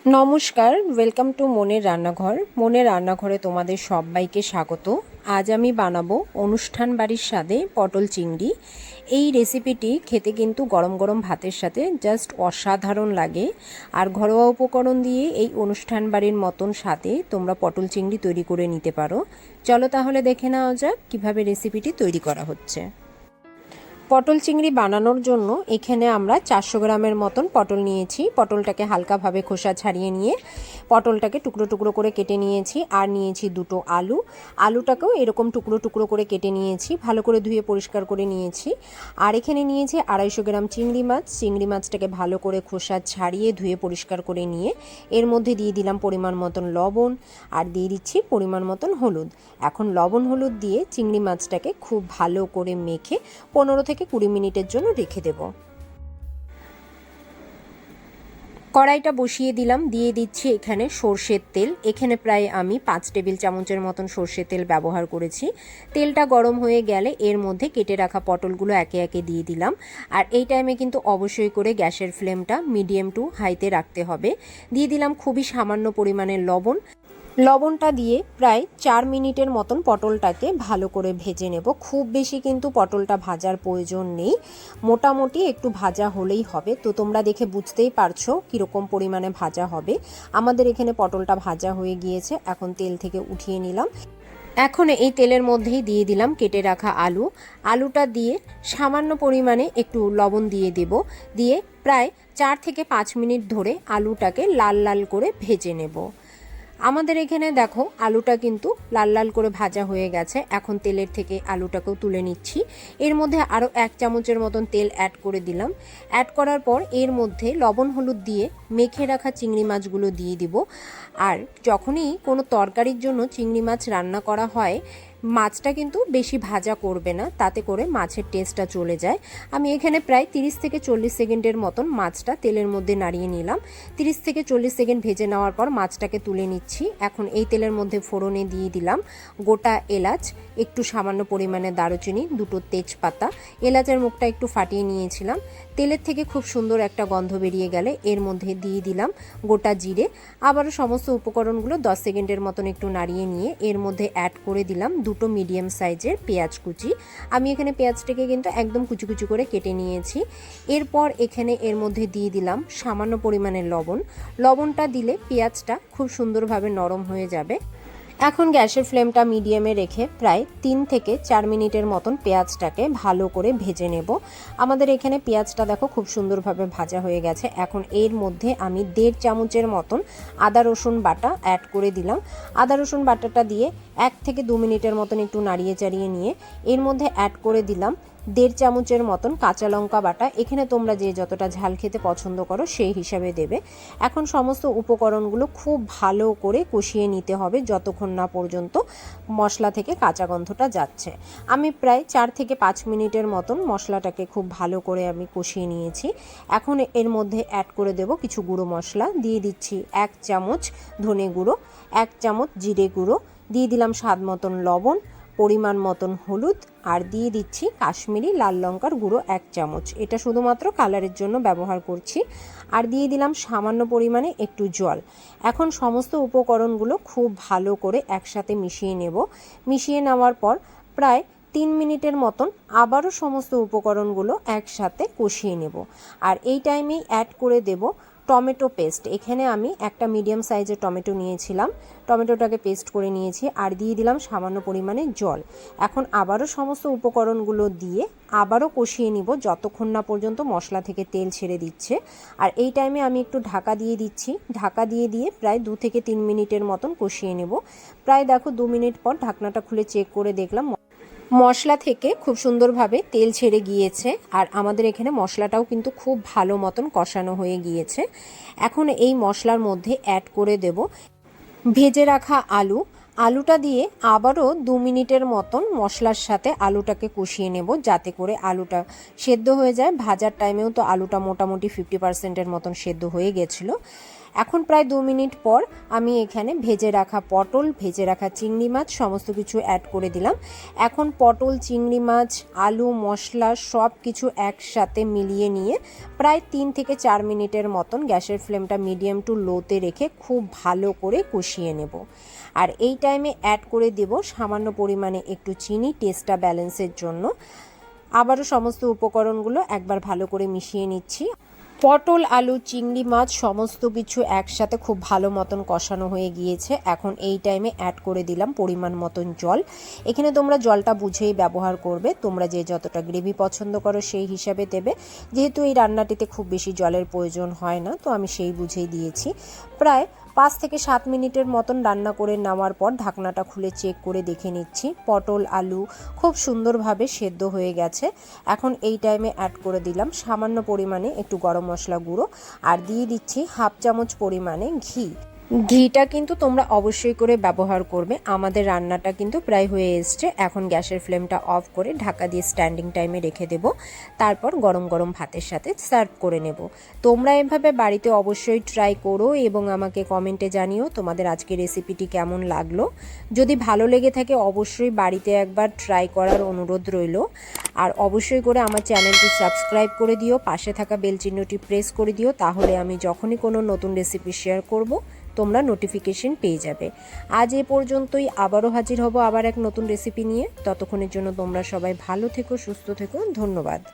নমস্কার, welcome to মনের রান্নাঘর। মনের রান্নাঘরে তোমাদের সবাইকে স্বাগত। আজ আমি বানাবো অনুষ্ঠান বাড়ির স্বাদে পটল চিংড়ি। এই রেসিপিটি খেতে কিন্তু গরম গরম ভাতের সাথে জাস্ট অসাধারণ লাগে। আর ঘরোয়া উপকরণ দিয়ে এই অনুষ্ঠান বাড়ির মতন স্বাদে তোমরা পটল চিংড়ি তৈরি করে নিতে পারো। চলো তাহলে দেখে নেওয়া যাক কীভাবে রেসিপিটি তৈরি করা হচ্ছে। পটল চিংড়ি বানানোর জন্য এখানে আমরা 400 গ্রামের মতন পটল নিয়েছি। পটলটাকে হালকাভাবে খোসা ছাড়িয়ে নিয়ে পটলটাকে টুকরো টুকরো করে কেটে নিয়েছি। আর নিয়েছি দুটো আলু। আলুটাকেও এরকম টুকরো টুকরো করে কেটে নিয়েছি, ভালো করে ধুয়ে পরিষ্কার করে নিয়েছি। আর এখানে নিয়েছি 250 গ্রাম চিংড়ি মাছ। চিংড়ি মাছটাকে ভালো করে খোসা ছাড়িয়ে ধুয়ে পরিষ্কার করে নিয়ে এর মধ্যে দিয়ে দিলাম পরিমাণ মতন লবণ আর দিয়ে দিচ্ছি পরিমাণ মতন হলুদ। এখন লবণ হলুদ দিয়ে চিংড়ি মাছটাকে খুব ভালো করে মেখে 15 থেকে 20 মিনিটের জন্য রেখে দেব। কড়াইটা বসিয়ে দিলাম, দিয়ে দিচ্ছি এখানে সর্ষের তেল। এখানে প্রায় আমি 5 টেবিল চামচের মতন সর্ষের তেল ব্যবহার করেছি। তেলটা গরম হয়ে গেলে এর মধ্যে কেটে রাখা পটলগুলো একে একে দিয়ে দিলাম। আর এই টাইমে কিন্তু অবশ্যই করে গ্যাসের ফ্লেমটা মিডিয়াম টু হাইতে রাখতে হবে। দিয়ে দিলাম খুবই সামান্য পরিমাণের লবণ। লবণটা দিয়ে প্রায় 4 মিনিটের মতন পটলটাকে ভালো করে ভেজে নেব। খুব বেশি কিন্তু পটলটা ভাজার প্রয়োজন নেই, মোটামুটি একটু ভাজা হলেই হবে। তো তোমরা দেখে বুঝতেই পারছো কীরকম পরিমাণে ভাজা হবে। আমাদের এখানে পটলটা ভাজা হয়ে গিয়েছে, এখন তেল থেকে উঠিয়ে নিলাম। এখন এই তেলের মধ্যেই দিয়ে দিলাম কেটে রাখা আলু। আলুটা দিয়ে সামান্য পরিমাণে একটু লবণ দিয়ে দেব। দিয়ে প্রায় 4 থেকে 5 মিনিট ধরে আলুটাকে লাল লাল করে ভেজে নেব। আমাদের এখানে দেখো আলুটা কিন্তু লাল লাল করে ভাজা হয়ে গেছে। এখন তেলের থেকে আলুটাকেও তুলে নিচ্ছি। এর মধ্যে আরও 1 চামচের মতন তেল অ্যাড করে দিলাম। অ্যাড করার পর এর মধ্যে লবণ হলুদ দিয়ে মেখে রাখা চিংড়ি মাছগুলো দিয়ে দিব। আর যখনই কোনো তরকারির জন্য চিংড়ি মাছ রান্না করা হয়, মাছটা কিন্তু বেশি ভাজা করবে না, তাতে করে মাছের টেস্টটা চলে যায়। আমি এখানে প্রায় 30 থেকে 40 সেকেন্ডের মতন মাছটা তেলের মধ্যে নাড়িয়ে নিলাম। 30 থেকে 40 সেকেন্ড ভেজে নেওয়ার পর মাছটাকে তুলে নিচ্ছি। এখন এই তেলের মধ্যে ফোড়নে দিয়ে দিলাম গোটা এলাচ, একটু সামান্য পরিমাণে দারুচিনি, দুটো তেজপাতা। এলাচের মুখটা একটু ফাটিয়ে নিয়েছিলাম। তেলের থেকে খুব সুন্দর একটা গন্ধ বেরিয়ে গেলে এর মধ্যে দিয়ে দিলাম গোটা জিরে। আবারও সমস্ত উপকরণগুলো 10 সেকেন্ডের মতন একটু নাড়িয়ে নিয়ে এর মধ্যে অ্যাড করে দিলাম দুটো মিডিয়াম সাইজের পেঁয়াজ কুচি। আমি এখানে পেঁয়াজটাকে কিন্তু একদম কুচি কুচি করে কেটে নিয়েছি। এরপর এখানে এর মধ্যে দিয়ে দিলাম সামান্য পরিমাণের লবণ। লবণটা দিলে পেঁয়াজটা খুব সুন্দরভাবে নরম হয়ে যাবে। এখন গ্যাসের ফ্লেমটা মিডিয়ামে রেখে প্রায় 3 থেকে 4 মিনিটের মতন পেঁয়াজটাকে ভালো করে ভেজে নেব। আমাদের এখানে পেঁয়াজটা দেখো খুব সুন্দরভাবে ভাজা হয়ে গেছে। এখন এর মধ্যে আমি 1.5 চামচের মতন আদা রসুন বাটা অ্যাড করে দিলাম। আদা রসুন বাটাটা দিয়ে 1 থেকে 2 মিনিটের মতন একটু নাড়িয়ে চাড়িয়ে নিয়ে এর মধ্যে অ্যাড করে দিলাম 1.5 চামচের মতন কাঁচা লঙ্কা বাটা। এখানে তোমরা যে যতটা ঝাল খেতে পছন্দ করো সেই হিসাবে দেবে। এখন সমস্ত উপকরণগুলো খুব ভালো করে কষিয়ে নিতে হবে যতক্ষণ না পর্যন্ত মশলা থেকে কাঁচা গন্ধটা যাচ্ছে। আমি প্রায় 4 থেকে 5 মিনিটের মতন মশলাটাকে খুব ভালো করে আমি কষিয়ে নিয়েছি। এখন এর মধ্যে অ্যাড করে দেব কিছু গুঁড়ো মশলা। দিয়ে দিচ্ছি 1 চামচ ধনে গুঁড়ো, 1 চামচ জিরে গুঁড়ো, দিয়ে দিলাম স্বাদ মতন লবণ, পরিমাণ মতন হলুদ, আর দিয়ে দিচ্ছি কাশ্মীরি লাল লঙ্কার গুঁড়ো 1 চামচ। এটা শুধুমাত্র কালারের জন্য ব্যবহার করছি। আর দিয়ে দিলাম সামান্য পরিমাণে একটু জল। এখন সমস্ত উপকরণগুলো খুব ভালো করে একসাথে মিশিয়ে নেব। মিশিয়ে নেওয়ার পর প্রায় 3 মিনিটের মতন আবারও সমস্ত উপকরণগুলো একসাথে কষিয়ে নেব। আর এই টাইমেই অ্যাড করে দেব টমেটো পেস্ট। এখানে আমি একটা মিডিয়াম সাইজের টমেটো নিয়েছিলাম, টমেটোটাকে পেস্ট করে নিয়েছি। আর দিয়ে দিলাম সামান্য পরিমাণে জল। এখন আবারও সমস্ত উপকরণগুলো দিয়ে আবারও কষিয়ে নিব যতক্ষণ না পর্যন্ত মশলা থেকে তেল ছেড়ে দিচ্ছে। আর এই টাইমে আমি একটু ঢাকা দিয়ে দিচ্ছি। ঢাকা দিয়ে প্রায় 2 থেকে 3 মিনিটের মতন কষিয়ে নেব। প্রায় দেখো 2 মিনিট পর ঢাকনাটা খুলে চেক করে দেখলাম মশলা থেকে খুব সুন্দরভাবে তেল ছেড়ে গিয়েছে। আর আমাদের এখানে মশলাটাও কিন্তু খুব ভালো মতন কষানো হয়ে গিয়েছে। এখন এই মশলার মধ্যে অ্যাড করে দেব ভেজে রাখা আলু। আলুটা দিয়ে আবারও 2 মিনিটের মতন মশলার সাথে আলুটাকে কষিয়ে নেব যাতে করে আলুটা সেদ্ধ হয়ে যায়। ভাজার টাইমেও তো আলুটা মোটামুটি 50%-এর মতন সেদ্ধ হয়ে গেছিলো। এখন প্রায় 2 মিনিট পর আমি এখানে ভেজে রাখা পটল, ভেজে রাখা চিংড়ি মাছ সমস্ত কিছু অ্যাড করে দিলাম। এখন পটল, চিংড়ি মাছ, আলু, মশলা সব কিছু একসাথে মিলিয়ে নিয়ে প্রায় 3 থেকে 4 মিনিটের মতন গ্যাসের ফ্লেমটা মিডিয়াম টু লোতে রেখে খুব ভালো করে কষিয়ে নেব। আর এই টাইমে অ্যাড করে দেব সামান্য পরিমাণে একটু চিনি টেস্টটা ব্যালেন্সের জন্য। আবারও সমস্ত উপকরণগুলো একবার ভালো করে মিশিয়ে নিচ্ছি। পটল, আলু, চিংড়ি মাছ সমস্ত কিছু একসাথে খুব ভালো মতন কষানো হয়ে গিয়েছে। এখন এই টাইমে অ্যাড করে দিলাম পরিমাণ মতন জল। এখানে তোমরা জলটা বুঝেই ব্যবহার করবে, তোমরা যে যতটা গ্রেভি পছন্দ করো সেই হিসাবে দেবে। যেহেতু এই রান্নাটিতে খুব বেশি জলের প্রয়োজন হয় না, তো আমি সেই বুঝেই দিয়েছি। প্রায় 5 থেকে 7 মিনিটের মতন রান্না করে নেওয়ার পর ঢাকনাটা খুলে চেক করে দেখে নিচ্ছি পটল, আলু খুব সুন্দরভাবে সেদ্ধ হয়ে গেছে। এখন এই টাইমে অ্যাড করে দিলাম সামান্য পরিমাণে একটু গরম মশলা গুঁড়ো আর দিয়ে দিচ্ছি হাফ চামচ পরিমাণে ঘি। ঘিটা কিন্তু তোমরা অবশ্যই করে ব্যবহার করবে। আমাদের রান্নাটা কিন্তু প্রায় হয়ে এসছে। এখন গ্যাসের ফ্লেমটা অফ করে ঢাকা দিয়ে স্ট্যান্ডিং টাইমে রেখে দেব। তারপর গরম গরম ভাতের সাথে সার্ভ করে নেব। তোমরা এভাবে বাড়িতে অবশ্যই ট্রাই করো এবং আমাকে কমেন্টে জানিও তোমাদের আজকের রেসিপিটি কেমন লাগলো। যদি ভালো লেগে থাকে অবশ্যই বাড়িতে একবার ট্রাই করার অনুরোধ রইল। আর অবশ্যই করে আমার চ্যানেলটি সাবস্ক্রাইব করে দিও, পাশে থাকা বেল চিহ্নটি প্রেস করে দিও, তাহলে আমি যখনই কোনো নতুন রেসিপি শেয়ার করব তোমরা নোটিফিকেশন পেয়ে যাবে। আজ এ পর্যন্তই, আবারও হাজির হব আবার এক নতুন রেসিপি নিয়ে। ততক্ষণের জন্য তোমরা সবাই ভালো থেকো, সুস্থ থেকো। ধন্যবাদ।